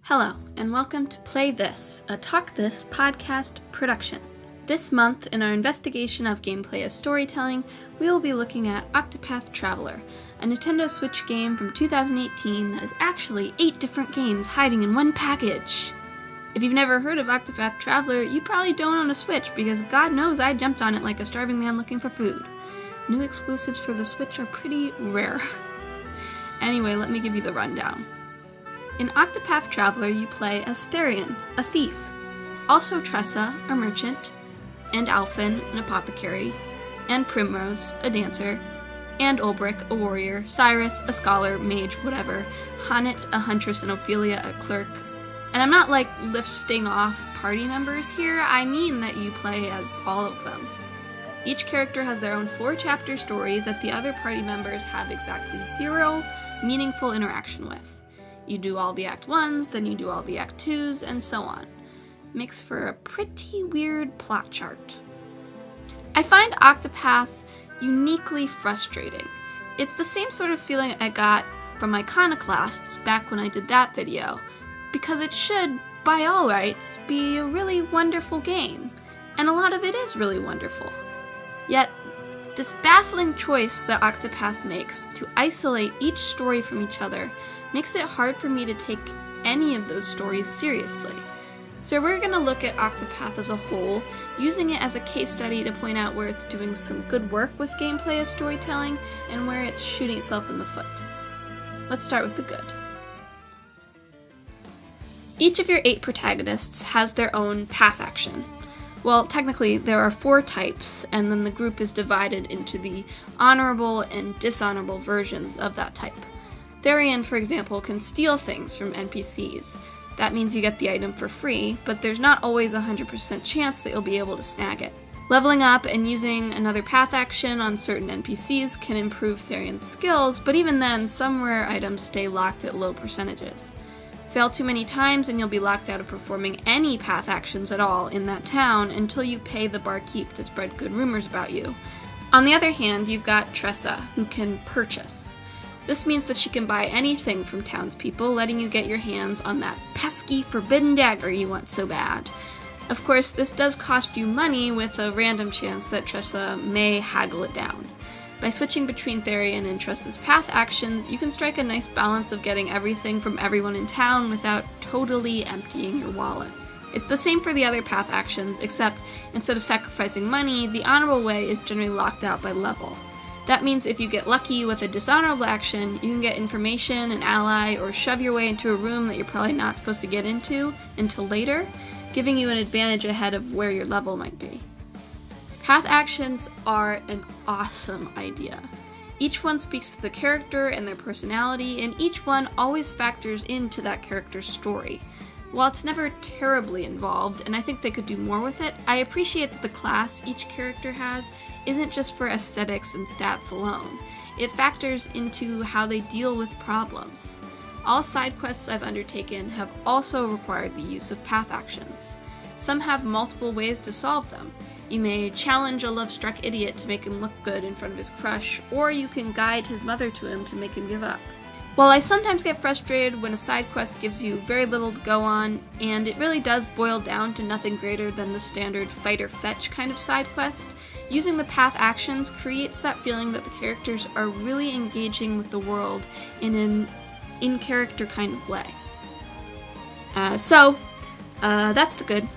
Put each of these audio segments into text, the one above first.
Hello, and welcome to Play This, a Talk This podcast production. This month, in our investigation of gameplay as storytelling, we will be looking at Octopath Traveler, a Nintendo Switch game from 2018 that is actually 8 different games hiding in one package. If you've never heard of Octopath Traveler, you probably don't own a Switch, because God knows I jumped on it like a starving man looking for food. New exclusives for the Switch are pretty rare. Anyway, let me give you the rundown. In Octopath Traveler, you play as Therion, a thief, also Tressa, a merchant, and Alphen, an apothecary, and Primrose, a dancer, and Ulbrich, a warrior, Cyrus, a scholar, mage, whatever, Hannet, a huntress, and Ophelia, a clerk. And I'm not listing off party members here, I mean that you play as all of them. Each character has their own 4-chapter story that the other party members have exactly 0 meaningful interaction with. You do all the Act 1s, then you do all the Act 2s, and so on. Makes for a pretty weird plot chart. I find Octopath uniquely frustrating. It's the same sort of feeling I got from Iconoclasts back when I did that video, because it should, by all rights, be a really wonderful game, and a lot of it is really wonderful. Yet, this baffling choice that Octopath makes to isolate each story from each other makes it hard for me to take any of those stories seriously. So we're going to look at Octopath as a whole, using it as a case study to point out where it's doing some good work with gameplay as storytelling, and where it's shooting itself in the foot. Let's start with the good. Each of your 8 protagonists has their own path action. Well, technically, there are 4 types, and then the group is divided into the honorable and dishonorable versions of that type. Therion, for example, can steal things from NPCs. That means you get the item for free, but there's not always a 100% chance that you'll be able to snag it. Leveling up and using another path action on certain NPCs can improve Therion's skills, but even then, some rare items stay locked at low percentages. Fail too many times and you'll be locked out of performing any path actions at all in that town until you pay the barkeep to spread good rumors about you. On the other hand, you've got Tressa, who can purchase. This means that she can buy anything from townspeople, letting you get your hands on that pesky forbidden dagger you want so bad. Of course, this does cost you money, with a random chance that Tressa may haggle it down. By switching between Therion and Tressa's path actions, you can strike a nice balance of getting everything from everyone in town without totally emptying your wallet. It's the same for the other path actions, except instead of sacrificing money, the honorable way is generally locked out by level. That means if you get lucky with a dishonorable action, you can get information, an ally, or shove your way into a room that you're probably not supposed to get into until later, giving you an advantage ahead of where your level might be. Path actions are an awesome idea. Each one speaks to the character and their personality, and each one always factors into that character's story. While it's never terribly involved, and I think they could do more with it, I appreciate that the class each character has isn't just for aesthetics and stats alone. It factors into how they deal with problems. All side quests I've undertaken have also required the use of path actions. Some have multiple ways to solve them. You may challenge a love-struck idiot to make him look good in front of his crush, or you can guide his mother to him to make him give up. While I sometimes get frustrated when a side quest gives you very little to go on, and it really does boil down to nothing greater than the standard fight or fetch kind of side quest, using the path actions creates that feeling that the characters are really engaging with the world in an in-character kind of way. That's the good.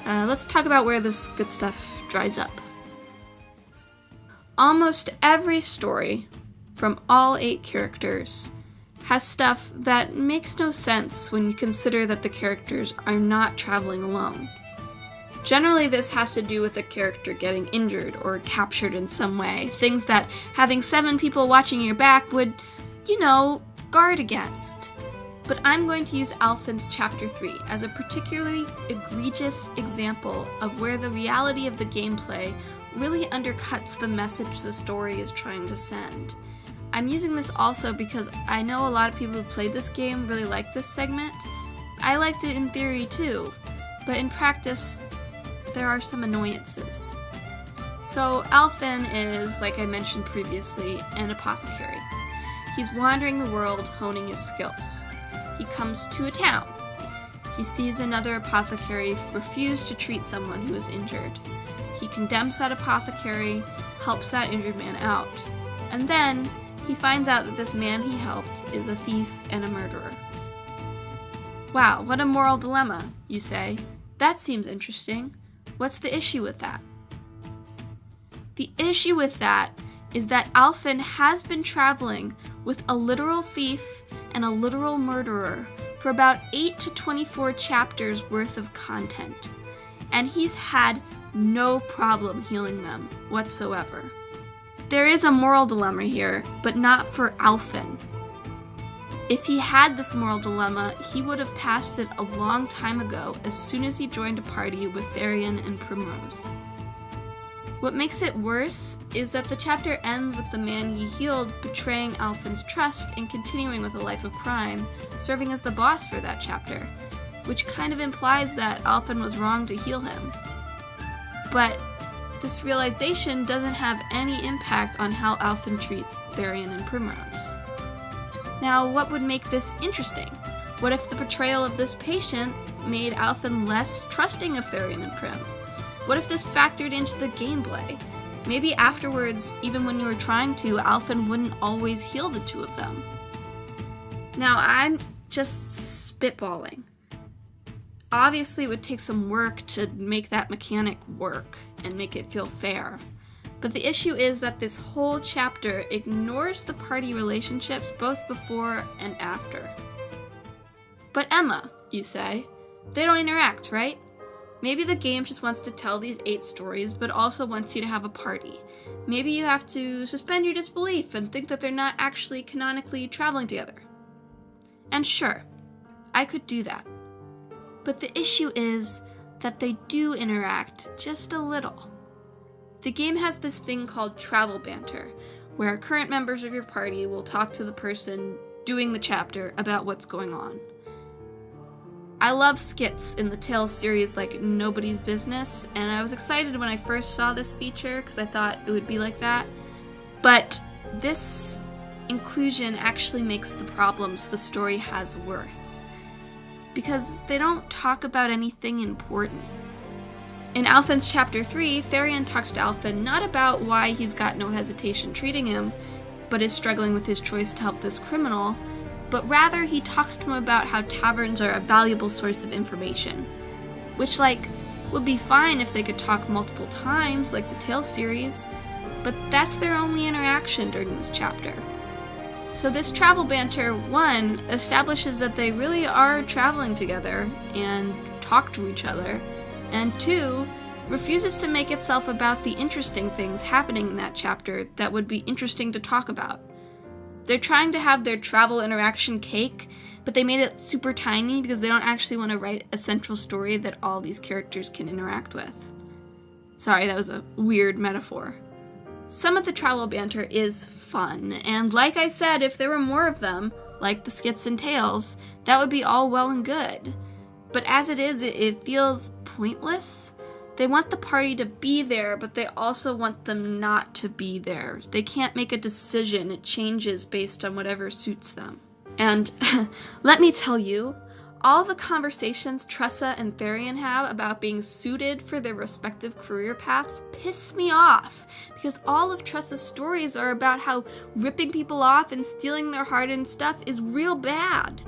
Let's talk about where this good stuff dries up. Almost every story from all 8 characters has stuff that makes no sense when you consider that the characters are not traveling alone. Generally, this has to do with a character getting injured or captured in some way, things that having 7 people watching your back would, guard against. But I'm going to use Alphen's Chapter 3 as a particularly egregious example of where the reality of the gameplay really undercuts the message the story is trying to send. I'm using this also because I know a lot of people who played this game really liked this segment. I liked it in theory too, but in practice, there are some annoyances. So Alphen is, like I mentioned previously, an apothecary. He's wandering the world honing his skills. he comes to a town. He sees another apothecary refuse to treat someone who is injured. He condemns that apothecary, helps that injured man out, and then he finds out that this man he helped is a thief and a murderer. Wow, what a moral dilemma, you say. That seems interesting. What's the issue with that? The issue with that is that Alfin has been traveling with a literal thief and a literal murderer for about 8 to 24 chapters worth of content, and he's had no problem healing them whatsoever. There is a moral dilemma here, but not for Alfin. If he had this moral dilemma, he would have passed it a long time ago as soon as he joined a party with Therian and Primrose. What makes it worse is that the chapter ends with the man he healed betraying Alfin's trust and continuing with a life of crime, serving as the boss for that chapter, which kind of implies that Alfin was wrong to heal him. But this realization doesn't have any impact on how Alfin treats Therian and Primrose. Now, what would make this interesting? What if the betrayal of this patient made Alfin less trusting of Therian and Prim? What if this factored into the gameplay? Maybe afterwards, even when you were trying to, Alfin wouldn't always heal the two of them. Now, I'm just spitballing. Obviously, it would take some work to make that mechanic work and make it feel fair. But the issue is that this whole chapter ignores the party relationships both before and after. But Emma, you say, they don't interact, right? Maybe the game just wants to tell these 8 stories, but also wants you to have a party. Maybe you have to suspend your disbelief and think that they're not actually canonically traveling together. And sure, I could do that. But the issue is that they do interact just a little. The game has this thing called travel banter, where current members of your party will talk to the person doing the chapter about what's going on. I love skits in the Tales series like nobody's business, and I was excited when I first saw this feature because I thought it would be like that. But this inclusion actually makes the problems the story has worse, because they don't talk about anything important. In Alfin's Chapter 3, Therian talks to Alfin not about why he's got no hesitation treating him, but is struggling with his choice to help this criminal, but rather he talks to him about how taverns are a valuable source of information, which, would be fine if they could talk multiple times, like the Tales series, but that's their only interaction during this chapter. So this travel banter, 1, establishes that they really are traveling together and talk to each other, and 2, refuses to make itself about the interesting things happening in that chapter that would be interesting to talk about. They're trying to have their travel interaction cake, but they made it super tiny because they don't actually want to write a central story that all these characters can interact with. Sorry, that was a weird metaphor. Some of the travel banter is fun, and like I said, if there were more of them, like the skits and tales, that would be all well and good. But as it is, it feels pointless. They want the party to be there, but they also want them not to be there. They can't make a decision. It changes based on whatever suits them. And let me tell you, all the conversations Tressa and Therian have about being suited for their respective career paths piss me off, because all of Tressa's stories are about how ripping people off and stealing their hard-earned stuff is real bad.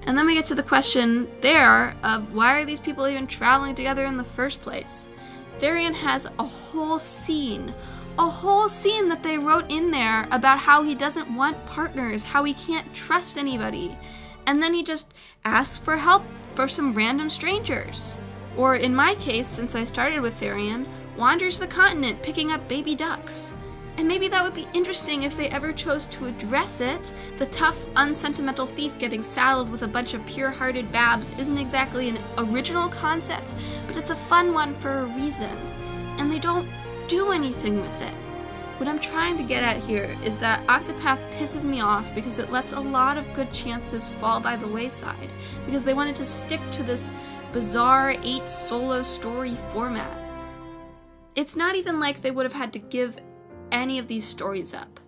And then we get to the question there of why are these people even traveling together in the first place? Therian has a whole scene that they wrote in there about how he doesn't want partners, how he can't trust anybody. And then he just asks for help for some random strangers. Or in my case, since I started with Therian, wanders the continent picking up baby ducks. And maybe that would be interesting if they ever chose to address it. The tough, unsentimental thief getting saddled with a bunch of pure-hearted babs isn't exactly an original concept, but it's a fun one for a reason. And they don't do anything with it. What I'm trying to get at here is that Octopath pisses me off because it lets a lot of good chances fall by the wayside, because they wanted to stick to this bizarre 8 solo story format. It's not even like they would have had to give any of these stories up.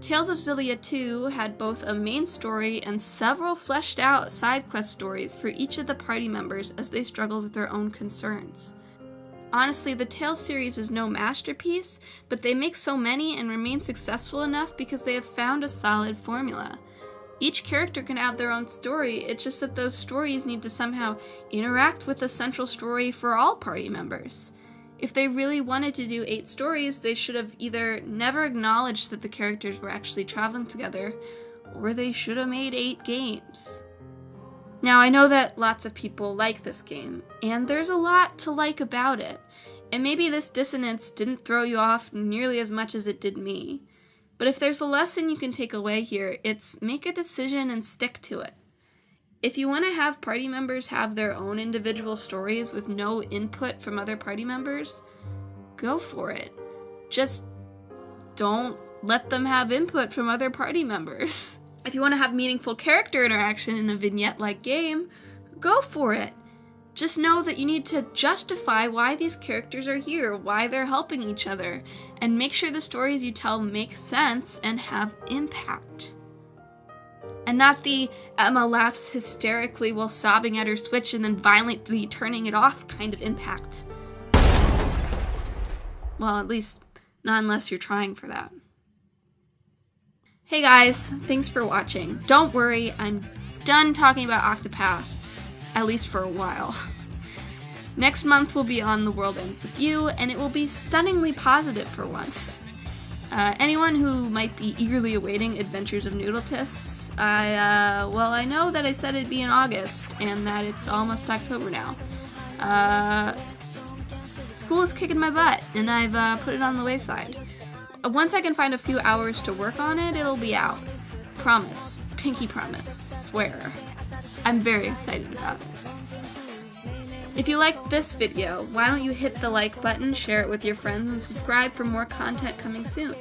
Tales of Xillia 2 had both a main story and several fleshed out side quest stories for each of the party members as they struggled with their own concerns. Honestly, the Tales series is no masterpiece, but they make so many and remain successful enough because they have found a solid formula. Each character can have their own story, it's just that those stories need to somehow interact with the central story for all party members. If they really wanted to do 8 stories, they should have either never acknowledged that the characters were actually traveling together, or they should have made 8 games. Now, I know that lots of people like this game, and there's a lot to like about it, and maybe this dissonance didn't throw you off nearly as much as it did me. But if there's a lesson you can take away here, it's make a decision and stick to it. If you want to have party members have their own individual stories with no input from other party members, go for it. Just don't let them have input from other party members. If you want to have meaningful character interaction in a vignette-like game, go for it. Just know that you need to justify why these characters are here, why they're helping each other, and make sure the stories you tell make sense and have impact. And not the Emma laughs hysterically while sobbing at her Switch and then violently turning it off kind of impact. Well, at least not unless you're trying for that. Hey guys, thanks for watching. Don't worry, I'm done talking about Octopath, at least for a while. Next month we'll be on The World Ends With You, and it will be stunningly positive for once. Anyone who might be eagerly awaiting Adventures of Noodletus, I know that I said it'd be in August, and that it's almost October now. School is kicking my butt, and I've put it on the wayside. Once I can find a few hours to work on it, it'll be out. Promise. Pinky promise. Swear. I'm very excited about it. If you liked this video, why don't you hit the like button, share it with your friends, and subscribe for more content coming soon.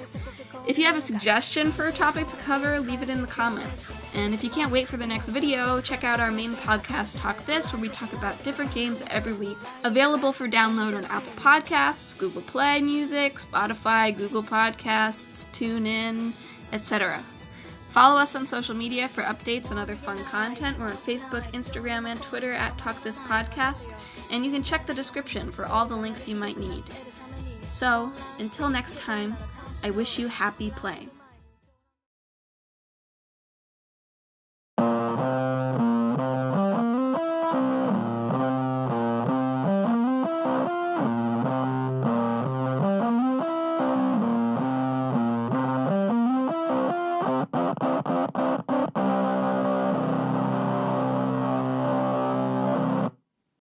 If you have a suggestion for a topic to cover, leave it in the comments. And if you can't wait for the next video, check out our main podcast, Talk This, where we talk about different games every week. Available for download on Apple Podcasts, Google Play Music, Spotify, Google Podcasts, TuneIn, etc. Follow us on social media for updates and other fun content. We're on Facebook, Instagram, and Twitter at Talk This Podcast, and you can check the description for all the links you might need. So, until next time, I wish you happy playing.